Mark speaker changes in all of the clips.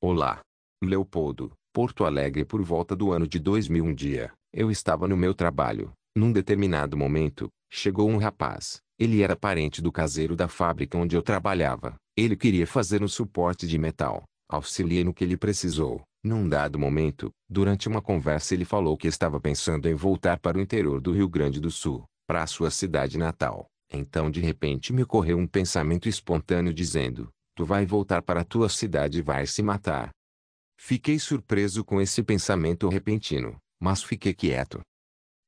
Speaker 1: Olá. Leopoldo, Porto Alegre por volta do ano de 2000. Um dia, eu estava no meu trabalho. Num determinado momento, chegou um rapaz. Ele era parente do caseiro da fábrica onde eu trabalhava. Ele queria fazer um suporte de metal. Auxiliei no que ele precisou. Num dado momento, durante uma conversa ele falou que estava pensando em voltar para o interior do Rio Grande do Sul, para a sua cidade natal. Então de repente me ocorreu um pensamento espontâneo dizendo: tu vai voltar para a tua cidade e vai se matar. Fiquei surpreso com esse pensamento repentino, mas fiquei quieto.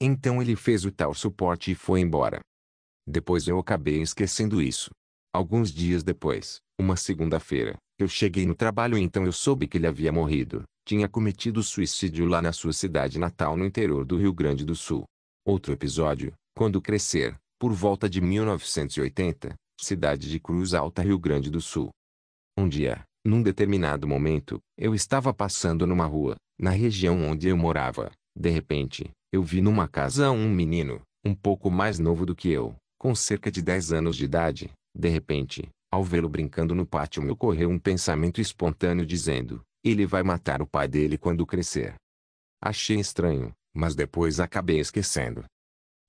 Speaker 1: Então ele fez o tal suporte e foi embora. Depois eu acabei esquecendo isso. Alguns dias depois, uma segunda-feira, eu cheguei no trabalho e então eu soube que ele havia morrido. Tinha cometido suicídio lá na sua cidade natal no interior do Rio Grande do Sul. Outro episódio, quando crescer, por volta de 1980, cidade de Cruz Alta, Rio Grande do Sul. Um dia, num determinado momento, eu estava passando numa rua, na região onde eu morava. De repente, eu vi numa casa um menino, um pouco mais novo do que eu, com cerca de 10 anos de idade. De repente, ao vê-lo brincando no pátio, me ocorreu um pensamento espontâneo dizendo: ele vai matar o pai dele quando crescer. Achei estranho, mas depois acabei esquecendo.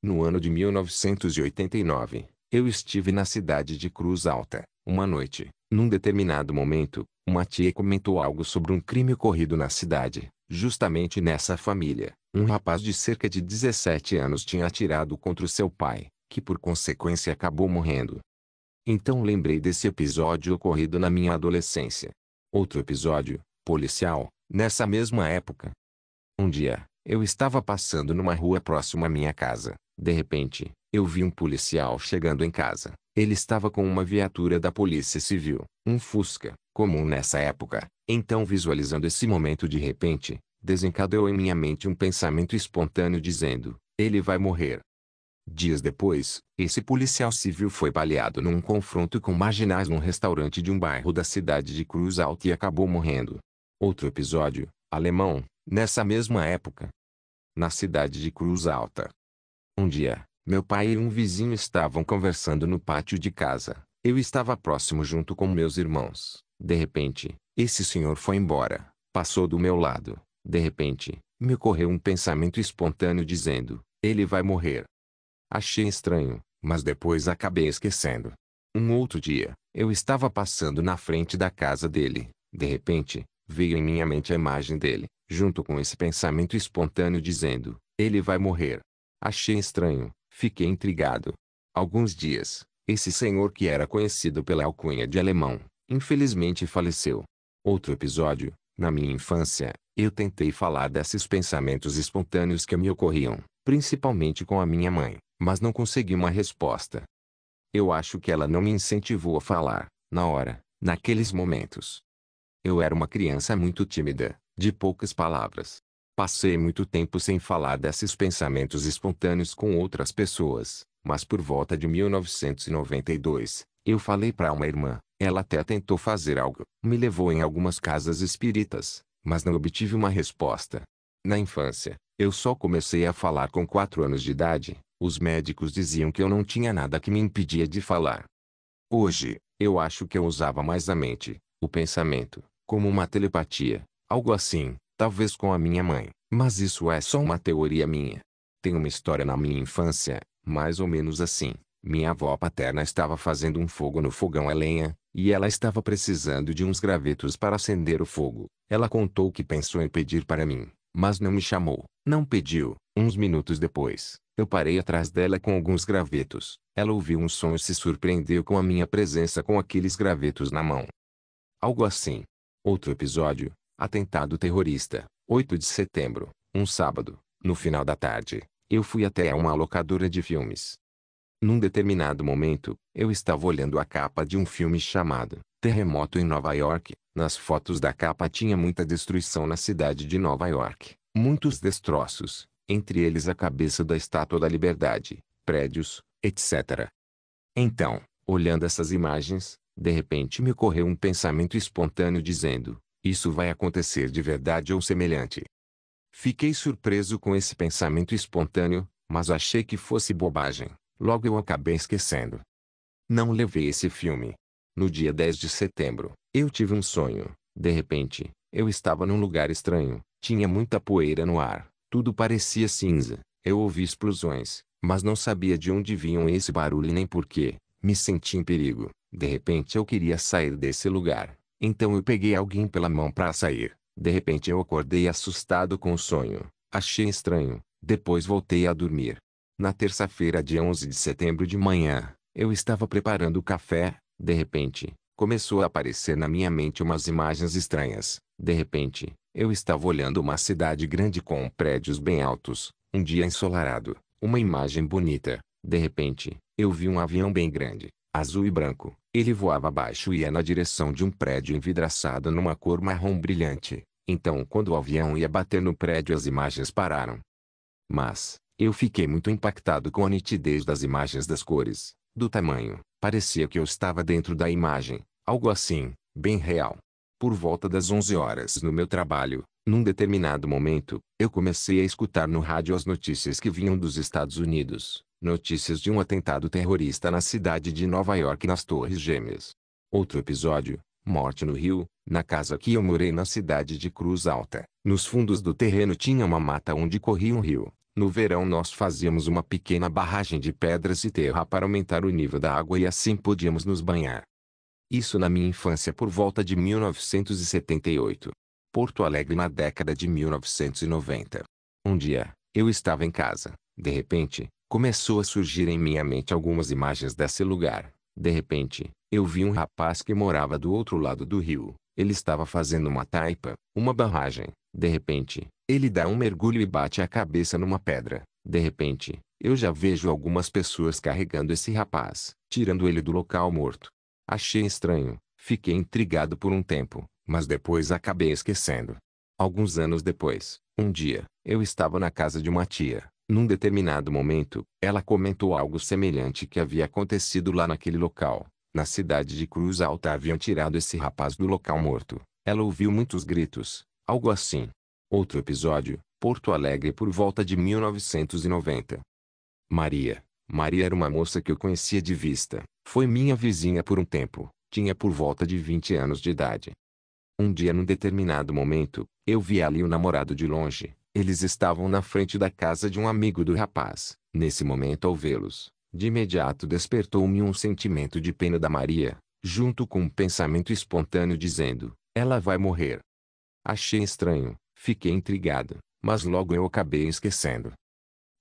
Speaker 1: No ano de 1989, eu estive na cidade de Cruz Alta. Uma noite, num determinado momento, uma tia comentou algo sobre um crime ocorrido na cidade. Justamente nessa família, um rapaz de cerca de 17 anos tinha atirado contra o seu pai, que por consequência acabou morrendo. Então lembrei desse episódio ocorrido na minha adolescência. Outro episódio, policial, nessa mesma época. Um dia, eu estava passando numa rua próxima à minha casa. De repente, eu vi um policial chegando em casa. Ele estava com uma viatura da Polícia Civil, um Fusca, comum nessa época. Então, visualizando esse momento de repente, desencadeou em minha mente um pensamento espontâneo dizendo: ele vai morrer. Dias depois, esse policial civil foi baleado num confronto com marginais num restaurante de um bairro da cidade de Cruz Alta e acabou morrendo. Outro episódio, alemão, nessa mesma época. Na cidade de Cruz Alta. Um dia, meu pai e um vizinho estavam conversando no pátio de casa. Eu estava próximo junto com meus irmãos. De repente, esse senhor foi embora, passou do meu lado. De repente, me ocorreu um pensamento espontâneo dizendo: ele vai morrer. Achei estranho, mas depois acabei esquecendo. Um outro dia, eu estava passando na frente da casa dele. De repente, veio em minha mente a imagem dele, junto com esse pensamento espontâneo dizendo: ele vai morrer. Achei estranho, fiquei intrigado. Alguns dias, esse senhor que era conhecido pela alcunha de alemão, infelizmente faleceu. Outro episódio, na minha infância, eu tentei falar desses pensamentos espontâneos que me ocorriam, principalmente com a minha mãe, mas não consegui uma resposta. Eu acho que ela não me incentivou a falar, na hora, naqueles momentos. Eu era uma criança muito tímida, de poucas palavras. Passei muito tempo sem falar desses pensamentos espontâneos com outras pessoas, mas por volta de 1992, eu falei para uma irmã. Ela até tentou fazer algo, me levou em algumas casas espíritas, mas não obtive uma resposta. Na infância, eu só comecei a falar com 4 anos de idade. Os médicos diziam que eu não tinha nada que me impedia de falar. Hoje, eu acho que eu usava mais a mente, o pensamento, como uma telepatia, algo assim, talvez com a minha mãe, mas isso é só uma teoria minha. Tem uma história na minha infância, mais ou menos assim. Minha avó paterna estava fazendo um fogo no fogão a lenha, e ela estava precisando de uns gravetos para acender o fogo. Ela contou que pensou em pedir para mim, mas não me chamou. Não pediu. Uns minutos depois, eu parei atrás dela com alguns gravetos. Ela ouviu um som e se surpreendeu com a minha presença com aqueles gravetos na mão. Algo assim. Outro episódio, atentado terrorista, 8 de setembro, um sábado, no final da tarde, eu fui até uma locadora de filmes. Num determinado momento, eu estava olhando a capa de um filme chamado Terremoto em Nova York. Nas fotos da capa tinha muita destruição na cidade de Nova York. Muitos destroços, entre eles a cabeça da Estátua da Liberdade, prédios, etc. Então, olhando essas imagens, de repente me ocorreu um pensamento espontâneo dizendo: isso vai acontecer de verdade ou semelhante. Fiquei surpreso com esse pensamento espontâneo, mas achei que fosse bobagem. Logo eu acabei esquecendo. Não levei esse filme. No dia 10 de setembro, eu tive um sonho. De repente, eu estava num lugar estranho. Tinha muita poeira no ar. Tudo parecia cinza. Eu ouvi explosões, mas não sabia de onde vinham esse barulho nem por quê. Me senti em perigo. De repente eu queria sair desse lugar. Então eu peguei alguém pela mão para sair. De repente eu acordei assustado com o sonho. Achei estranho. Depois voltei a dormir. Na terça-feira, dia 11 de setembro de manhã, eu estava preparando o café. De repente, começou a aparecer na minha mente umas imagens estranhas. De repente, eu estava olhando uma cidade grande com prédios bem altos. Um dia ensolarado. Uma imagem bonita. De repente, eu vi um avião bem grande, azul e branco. Ele voava abaixo e ia na direção de um prédio envidraçado numa cor marrom brilhante. Então, quando o avião ia bater no prédio, as imagens pararam. Mas, eu fiquei muito impactado com a nitidez das imagens, das cores, do tamanho. Parecia que eu estava dentro da imagem, algo assim, bem real. Por volta das 11 horas no meu trabalho, num determinado momento, eu comecei a escutar no rádio as notícias que vinham dos Estados Unidos. Notícias de um atentado terrorista na cidade de Nova York, nas Torres Gêmeas. Outro episódio, morte no Rio, na casa que eu morei na cidade de Cruz Alta. Nos fundos do terreno tinha uma mata onde corria um rio. No verão nós fazíamos uma pequena barragem de pedras e terra para aumentar o nível da água e assim podíamos nos banhar. Isso na minha infância por volta de 1978. Porto Alegre na década de 1990. Um dia, eu estava em casa. De repente, começou a surgir em minha mente algumas imagens desse lugar. De repente, eu vi um rapaz que morava do outro lado do rio. Ele estava fazendo uma taipa, uma barragem. De repente, ele dá um mergulho e bate a cabeça numa pedra. De repente, eu já vejo algumas pessoas carregando esse rapaz, tirando ele do local morto. Achei estranho, fiquei intrigado por um tempo, mas depois acabei esquecendo. Alguns anos depois, um dia, eu estava na casa de uma tia. Num determinado momento, ela comentou algo semelhante que havia acontecido lá naquele local. Na cidade de Cruz Alta haviam tirado esse rapaz do local morto. Ela ouviu muitos gritos, algo assim. Outro episódio, Porto Alegre por volta de 1990. Maria. Maria era uma moça que eu conhecia de vista. Foi minha vizinha por um tempo. Tinha por volta de 20 anos de idade. Um dia, num determinado momento, eu vi ela e o namorado de longe. Eles estavam na frente da casa de um amigo do rapaz. Nesse momento, ao vê-los, de imediato despertou-me um sentimento de pena da Maria, junto com um pensamento espontâneo dizendo: ela vai morrer. Achei estranho, fiquei intrigado, mas logo eu acabei esquecendo.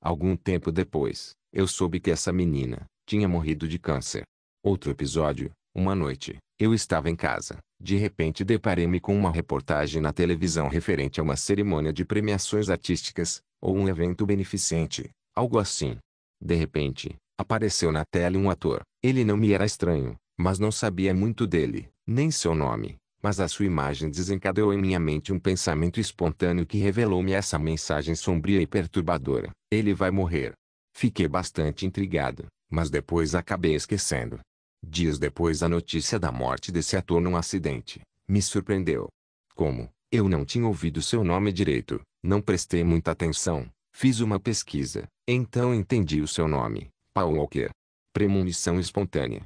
Speaker 1: Algum tempo depois, eu soube que essa menina tinha morrido de câncer. Outro episódio, uma noite, eu estava em casa. De repente deparei-me com uma reportagem na televisão referente a uma cerimônia de premiações artísticas, ou um evento beneficente, algo assim. De repente, apareceu na tela um ator. Ele não me era estranho, mas não sabia muito dele, nem seu nome. Mas a sua imagem desencadeou em minha mente um pensamento espontâneo que revelou-me essa mensagem sombria e perturbadora: ele vai morrer. Fiquei bastante intrigado, mas depois acabei esquecendo. Dias depois, a notícia da morte desse ator num acidente me surpreendeu. Como eu não tinha ouvido seu nome direito, não prestei muita atenção, fiz uma pesquisa, então entendi o seu nome: Paul Walker. Premonição espontânea.